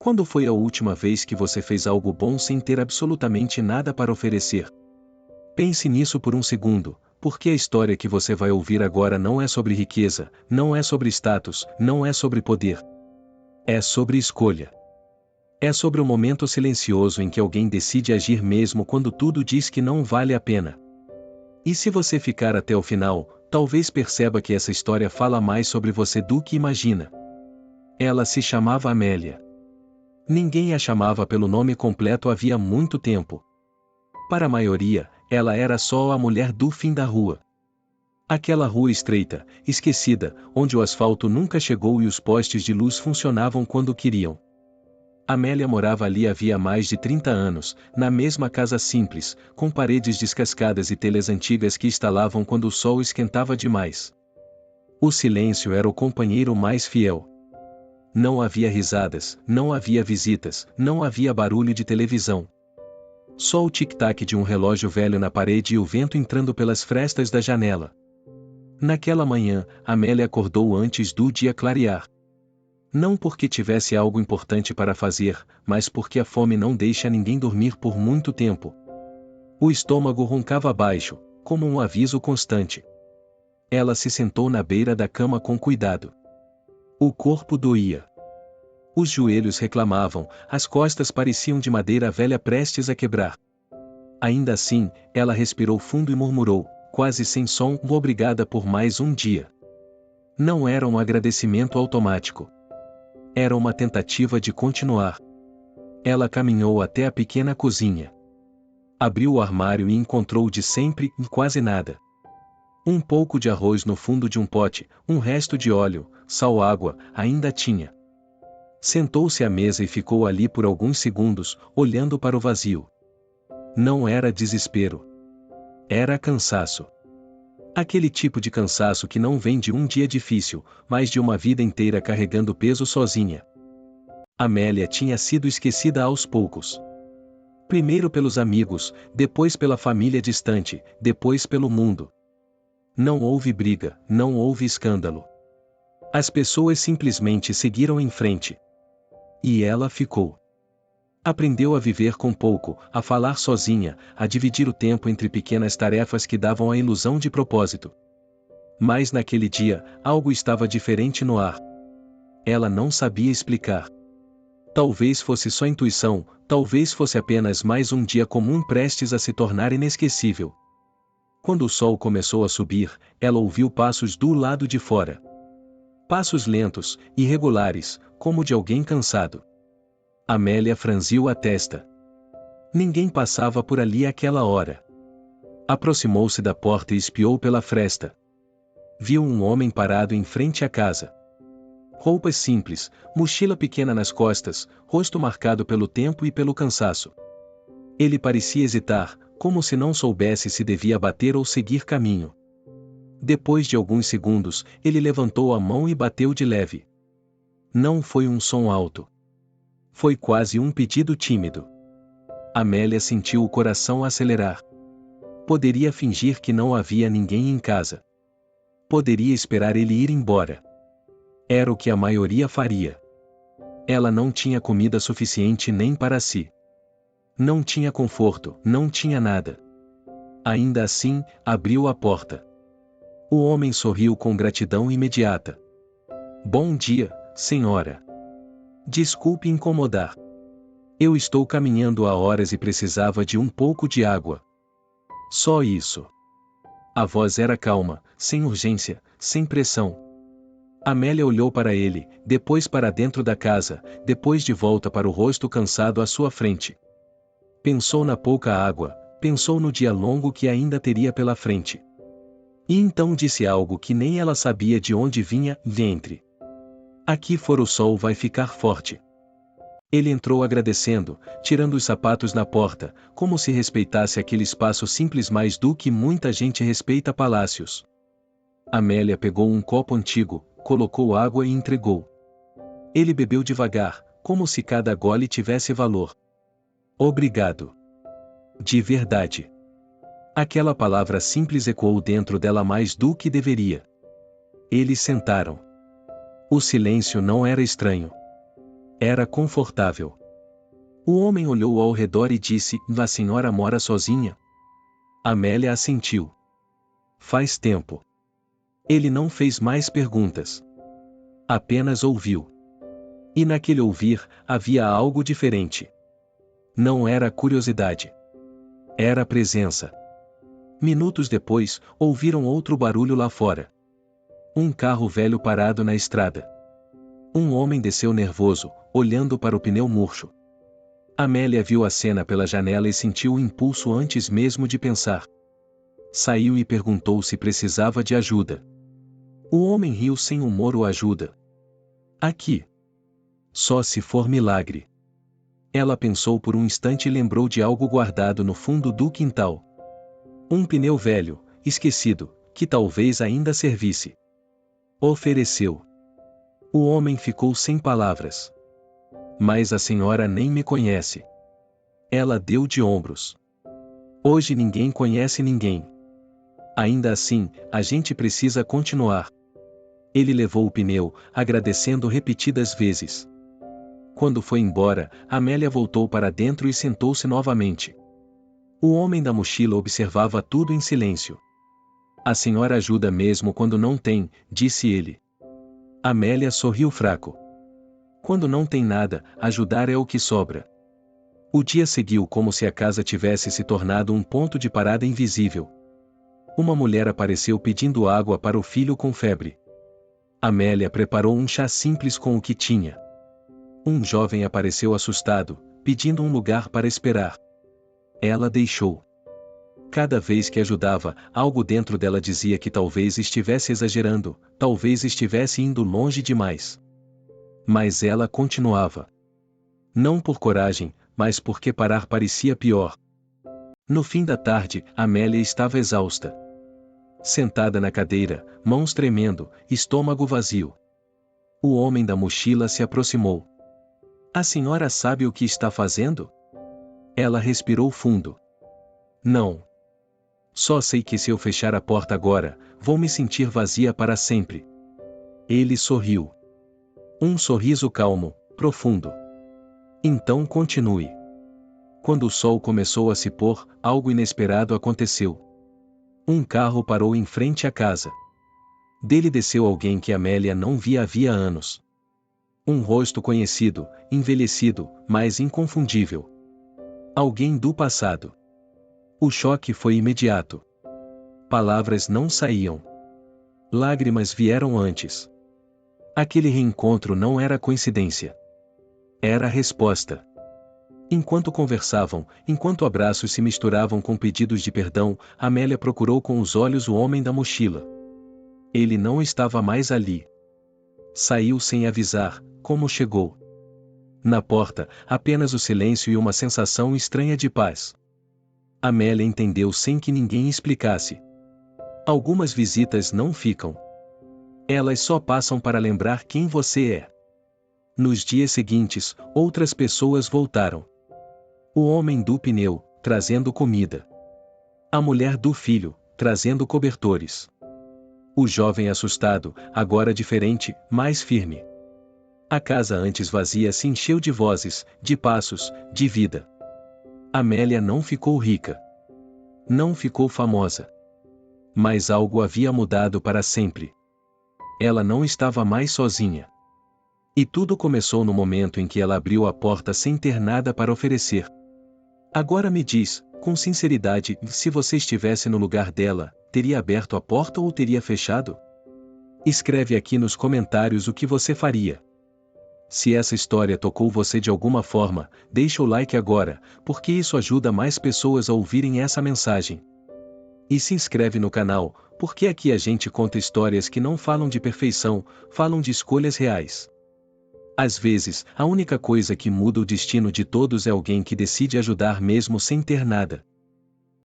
Quando foi a última vez que você fez algo bom sem ter absolutamente nada para oferecer? Pense nisso por um segundo, porque a história que você vai ouvir agora não é sobre riqueza, não é sobre status, não é sobre poder. É sobre escolha. É sobre o momento silencioso em que alguém decide agir mesmo quando tudo diz que não vale a pena. E se você ficar até o final, talvez perceba que essa história fala mais sobre você do que imagina. Ela se chamava Amélia. Ninguém a chamava pelo nome completo havia muito tempo. Para a maioria, ela era só a mulher do fim da rua. Aquela rua estreita, esquecida, onde o asfalto nunca chegou e os postes de luz funcionavam quando queriam. Amélia morava ali havia mais de 30 anos, na mesma casa simples, com paredes descascadas e telhas antigas que estalavam quando o sol esquentava demais. O silêncio era o companheiro mais fiel. Não havia risadas, não havia visitas, não havia barulho de televisão. Só o tic-tac de um relógio velho na parede e o vento entrando pelas frestas da janela. Naquela manhã, Amélia acordou antes do dia clarear. Não porque tivesse algo importante para fazer, mas porque a fome não deixa ninguém dormir por muito tempo. O estômago roncava baixo, como um aviso constante. Ela se sentou na beira da cama com cuidado. O corpo doía. Os joelhos reclamavam, as costas pareciam de madeira velha prestes a quebrar. Ainda assim, ela respirou fundo e murmurou, quase sem som, obrigada por mais um dia. Não era um agradecimento automático. Era uma tentativa de continuar. Ela caminhou até a pequena cozinha. Abriu o armário e encontrou de sempre, quase nada. Um pouco de arroz no fundo de um pote, um resto de óleo, sal, água, ainda tinha. Sentou-se à mesa e ficou ali por alguns segundos, olhando para o vazio. Não era desespero. Era cansaço. Aquele tipo de cansaço que não vem de um dia difícil, mas de uma vida inteira carregando peso sozinha. Amélia tinha sido esquecida aos poucos. Primeiro pelos amigos, depois pela família distante, depois pelo mundo. Não houve briga, não houve escândalo. As pessoas simplesmente seguiram em frente. E ela ficou. Aprendeu a viver com pouco, a falar sozinha, a dividir o tempo entre pequenas tarefas que davam a ilusão de propósito. Mas naquele dia, algo estava diferente no ar. Ela não sabia explicar. Talvez fosse só intuição, talvez fosse apenas mais um dia comum prestes a se tornar inesquecível. Quando o sol começou a subir, ela ouviu passos do lado de fora. Passos lentos, irregulares, como de alguém cansado. Amélia franziu a testa. Ninguém passava por ali àquela hora. Aproximou-se da porta e espiou pela fresta. Viu um homem parado em frente à casa. Roupas simples, mochila pequena nas costas, rosto marcado pelo tempo e pelo cansaço. Ele parecia hesitar, como se não soubesse se devia bater ou seguir caminho. Depois de alguns segundos, ele levantou a mão e bateu de leve. Não foi um som alto. Foi quase um pedido tímido. Amélia sentiu o coração acelerar. Poderia fingir que não havia ninguém em casa. Poderia esperar ele ir embora. Era o que a maioria faria. Ela não tinha comida suficiente nem para si. Não tinha conforto, não tinha nada. Ainda assim, abriu a porta. O homem sorriu com gratidão imediata. Bom dia, senhora. Desculpe incomodar. Eu estou caminhando há horas e precisava de um pouco de água. Só isso. A voz era calma, sem urgência, sem pressão. Amélia olhou para ele, depois para dentro da casa, depois de volta para o rosto cansado à sua frente. Pensou na pouca água, pensou no dia longo que ainda teria pela frente. E então disse algo que nem ela sabia de onde vinha, ventre. Aqui fora o sol vai ficar forte. Ele entrou agradecendo, tirando os sapatos na porta, como se respeitasse aquele espaço simples mais do que muita gente respeita palácios. Amélia pegou um copo antigo, colocou água e entregou. Ele bebeu devagar, como se cada gole tivesse valor. Obrigado. De verdade. Aquela palavra simples ecoou dentro dela mais do que deveria. Eles sentaram. O silêncio não era estranho. Era confortável. O homem olhou ao redor e disse: "A senhora mora sozinha?" Amélia assentiu. Faz tempo. Ele não fez mais perguntas. Apenas ouviu. E naquele ouvir, havia algo diferente. Não era curiosidade. Era presença. Minutos depois, ouviram outro barulho lá fora. Um carro velho parado na estrada. Um homem desceu nervoso, olhando para o pneu murcho. Amélia viu a cena pela janela e sentiu o impulso antes mesmo de pensar. Saiu e perguntou se precisava de ajuda. O homem riu sem humor ou ajuda. Aqui. Só se for milagre. Ela pensou por um instante e lembrou de algo guardado no fundo do quintal. Um pneu velho, esquecido, que talvez ainda servisse. Ofereceu. O homem ficou sem palavras. Mas a senhora nem me conhece. Ela deu de ombros. Hoje ninguém conhece ninguém. Ainda assim, a gente precisa continuar. Ele levou o pneu, agradecendo repetidas vezes. Quando foi embora, Amélia voltou para dentro e sentou-se novamente. O homem da mochila observava tudo em silêncio. A senhora ajuda mesmo quando não tem, disse ele. Amélia sorriu fraco. Quando não tem nada, ajudar é o que sobra. O dia seguiu como se a casa tivesse se tornado um ponto de parada invisível. Uma mulher apareceu pedindo água para o filho com febre. Amélia preparou um chá simples com o que tinha. Um jovem apareceu assustado, pedindo um lugar para esperar. Ela deixou. Cada vez que ajudava, algo dentro dela dizia que talvez estivesse exagerando, talvez estivesse indo longe demais. Mas ela continuava. Não por coragem, mas porque parar parecia pior. No fim da tarde, Amélia estava exausta. Sentada na cadeira, mãos tremendo, estômago vazio. O homem da mochila se aproximou. A senhora sabe o que está fazendo? Ela respirou fundo. Não. Só sei que se eu fechar a porta agora, vou me sentir vazia para sempre. Ele sorriu. Um sorriso calmo, profundo. Então continue. Quando o sol começou a se pôr, algo inesperado aconteceu. Um carro parou em frente à casa. Dele desceu alguém que Amélia não via havia anos. Um rosto conhecido, envelhecido, mas inconfundível. Alguém do passado. O choque foi imediato. Palavras não saíam. Lágrimas vieram antes. Aquele reencontro não era coincidência. Era a resposta. Enquanto conversavam, enquanto abraços se misturavam com pedidos de perdão, Amélia procurou com os olhos o homem da mochila. Ele não estava mais ali. Saiu sem avisar, como chegou. Na porta, apenas o silêncio e uma sensação estranha de paz. Amélia entendeu sem que ninguém explicasse. Algumas visitas não ficam. Elas só passam para lembrar quem você é. Nos dias seguintes, outras pessoas voltaram. O homem do pneu, trazendo comida. A mulher do filho, trazendo cobertores. O jovem assustado, agora diferente, mais firme. A casa antes vazia se encheu de vozes, de passos, de vida. Amélia não ficou rica. Não ficou famosa. Mas algo havia mudado para sempre. Ela não estava mais sozinha. E tudo começou no momento em que ela abriu a porta sem ter nada para oferecer. Agora me diz, com sinceridade, se você estivesse no lugar dela, teria aberto a porta ou teria fechado? Escreve aqui nos comentários o que você faria. Se essa história tocou você de alguma forma, deixa o like agora, porque isso ajuda mais pessoas a ouvirem essa mensagem. E se inscreve no canal, porque aqui a gente conta histórias que não falam de perfeição, falam de escolhas reais. Às vezes, a única coisa que muda o destino de todos é alguém que decide ajudar mesmo sem ter nada.